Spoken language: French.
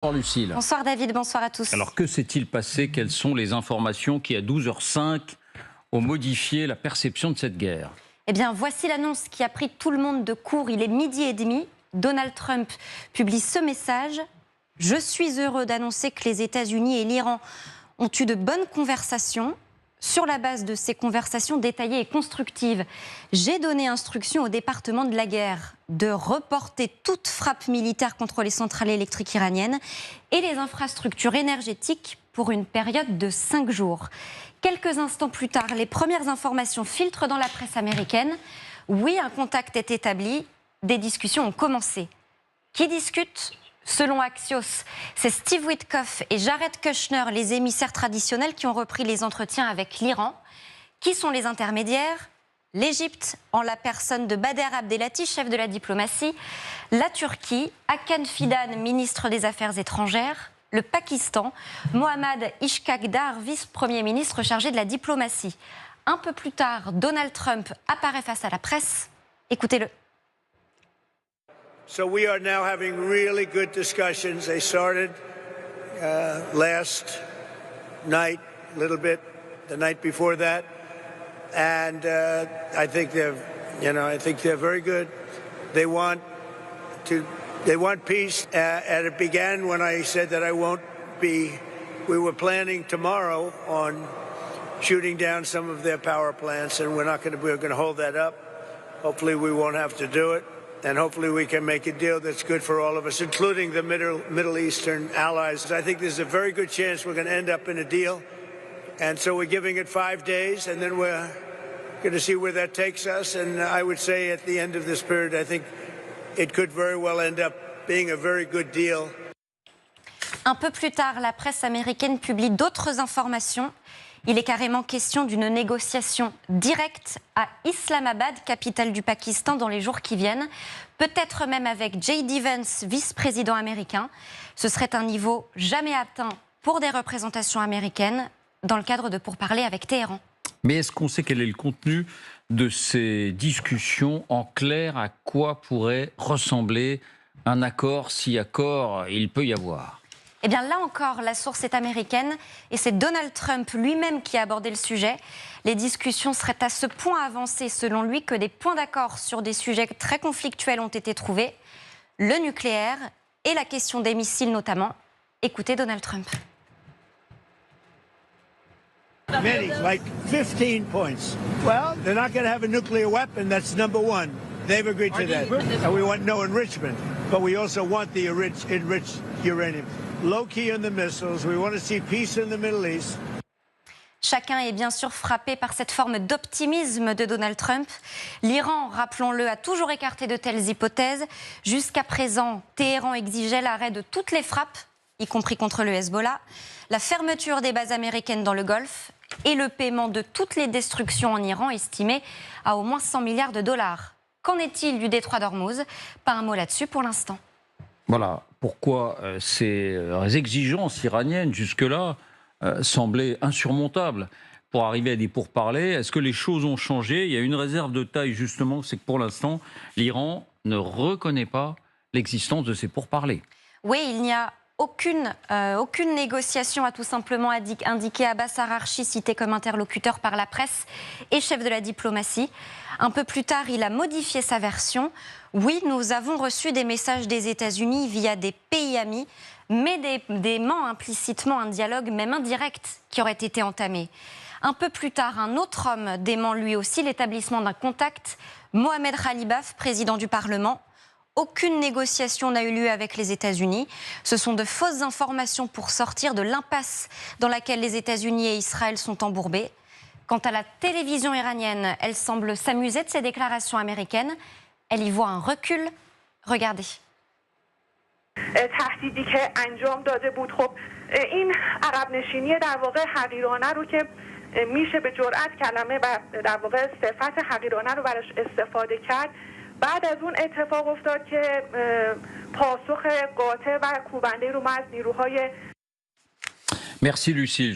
Bonsoir Lucille. Bonsoir David, bonsoir à tous. Alors que s'est-il passé? Quelles sont les informations qui à 12h05 ont modifié la perception de cette guerre? Eh bien voici l'annonce qui a pris tout le monde de court. Il est 12h30. Donald Trump publie ce message. Je suis heureux d'annoncer que les États-Unis et l'Iran ont eu de bonnes conversations. Sur la base de ces conversations détaillées et constructives, j'ai donné instruction au département de la guerre de reporter toute frappe militaire contre les centrales électriques iraniennes et les infrastructures énergétiques pour une période de 5 jours. Quelques instants plus tard, les premières informations filtrent dans la presse américaine. Oui, un contact est établi, des discussions ont commencé. Qui discute ? Selon Axios, c'est Steve Witkoff et Jared Kushner, les émissaires traditionnels, qui ont repris les entretiens avec l'Iran. Qui sont les intermédiaires ? L'Égypte, en la personne de Bader Abdelati, chef de la diplomatie. La Turquie, Hakan Fidan, ministre des Affaires étrangères. Le Pakistan, Mohammad Ishqaqdar, vice-premier ministre chargé de la diplomatie. Un peu plus tard, Donald Trump apparaît face à la presse. Écoutez-le. So we are now having really good discussions. They started last night, a little bit, the night before that, and I think they're very good. They want peace, and it began when I said that I won't be. We were planning tomorrow on shooting down some of their power plants, and we're going to hold that up. Hopefully, we won't have to do it. And hopefully we can make a deal that's good for all of us, including the Middle Eastern allies. I think there's a very good chance we're going to end up in a deal. And so we're giving it 5 days, and then we're going to see where that takes us. And I would say at the end of this period, I think it could very well end up being a very good deal. Un peu plus tard, la presse américaine publie d'autres informations. Il est carrément question d'une négociation directe à Islamabad, capitale du Pakistan, dans les jours qui viennent. Peut-être même avec J.D. Vance, vice-président américain. Ce serait un niveau jamais atteint pour des représentations américaines dans le cadre de pourparlers avec Téhéran. Mais est-ce qu'on sait quel est le contenu de ces discussions? En clair, à quoi pourrait ressembler un accord, si accord il peut y avoir? Eh bien là encore, la source est américaine et c'est Donald Trump lui-même qui a abordé le sujet. Les discussions seraient à ce point avancées selon lui que des points d'accord sur des sujets très conflictuels ont été trouvés. Le nucléaire et la question des missiles notamment. Écoutez Donald Trump. Many, like 15 points. Well, they're not going to have a nuclear weapon. That's number one. They've agreed to that. And we want no enrichment. But we also want the enriched uranium. Low key on the missiles. We want to see peace in the Middle East. Chacun est bien sûr frappé par cette forme d'optimisme de Donald Trump. L'Iran, rappelons-le, a toujours écarté de telles hypothèses. Jusqu'à présent, Téhéran exigeait l'arrêt de toutes les frappes, y compris contre le Hezbollah, la fermeture des bases américaines dans le Golfe et le paiement de toutes les destructions en Iran, estimées à au moins 100 milliards de dollars. Qu'en est-il du détroit d'Ormuz? Pas un mot là-dessus pour l'instant. Voilà pourquoi ces exigences iraniennes jusque-là semblaient insurmontables pour arriver à des pourparlers. Est-ce que les choses ont changé? Il y a une réserve de taille justement, c'est que pour l'instant, l'Iran ne reconnaît pas l'existence de ces pourparlers. Oui, il n'y a aucune négociation, a tout simplement indiqué Abbas Araghchi, cité comme interlocuteur par la presse et chef de la diplomatie. Un peu plus tard, il a modifié sa version. Oui, nous avons reçu des messages des États-Unis via des pays amis, mais dément implicitement un dialogue, même indirect, qui aurait été entamé. Un peu plus tard, un autre homme dément lui aussi l'établissement d'un contact, Mohamed Khalibaf, président du Parlement. Aucune négociation n'a eu lieu avec les États-Unis. Ce sont de fausses informations pour sortir de l'impasse dans laquelle les États-Unis et Israël sont embourbés. Quant à la télévision iranienne, elle semble s'amuser de ces déclarations américaines. Elle y voit un recul. Regardez. تهدیدی که انجام داده بود خب این عقب نشینی در واقع حقیرانه رو که میشه به جرئت کلمه و در واقع صفت حقیرانه رو براش استفاده کرد بعد از اون اتفاق افتاد که پاسخ قاطع و کوبنده رو ما از نیروهای Merci Lucille.